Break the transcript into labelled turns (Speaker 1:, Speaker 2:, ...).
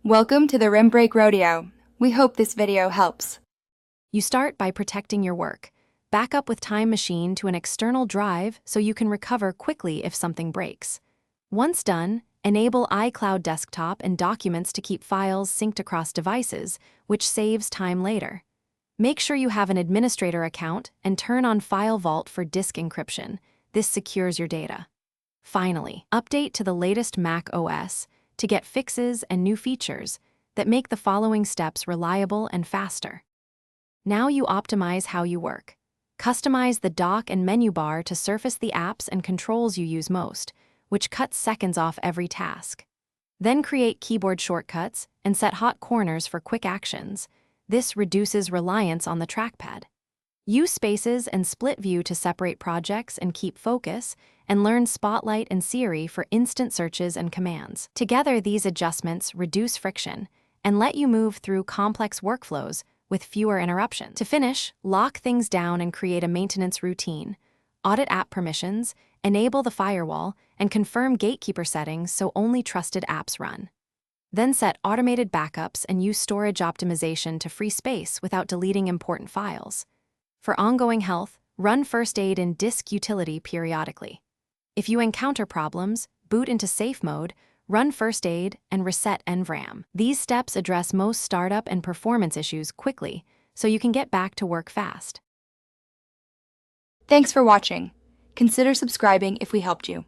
Speaker 1: Welcome to the Rim Break Rodeo. We hope this video helps.
Speaker 2: You start by protecting your work. Back up with Time Machine to an external drive so you can recover quickly if something breaks. Once done, enable iCloud Desktop and Documents to keep files synced across devices, which saves time later. Make sure you have an administrator account and turn on File Vault for disk encryption. This secures your data. Finally, update to the latest Mac OS to get fixes and new features that make the following steps reliable and faster. Now you optimize how you work. Customize the dock and menu bar to surface the apps and controls you use most, which cuts seconds off every task. Then create keyboard shortcuts and set hot corners for quick actions. This reduces reliance on the trackpad. Use spaces and split view to separate projects and keep focus, and learn Spotlight and Siri for instant searches and commands. Together, these adjustments reduce friction and let you move through complex workflows with fewer interruptions. To finish, lock things down and create a maintenance routine. Audit app permissions, enable the firewall, and confirm gatekeeper settings so only trusted apps run. Then set automated backups and use storage optimization to free space without deleting important files. For ongoing health, run first aid in disk utility periodically. If you encounter problems, boot into safe mode, run first aid, and reset NVRAM. These steps address most startup and performance issues quickly, so you can get back to work fast.
Speaker 1: Thanks for watching. Consider subscribing if we helped you.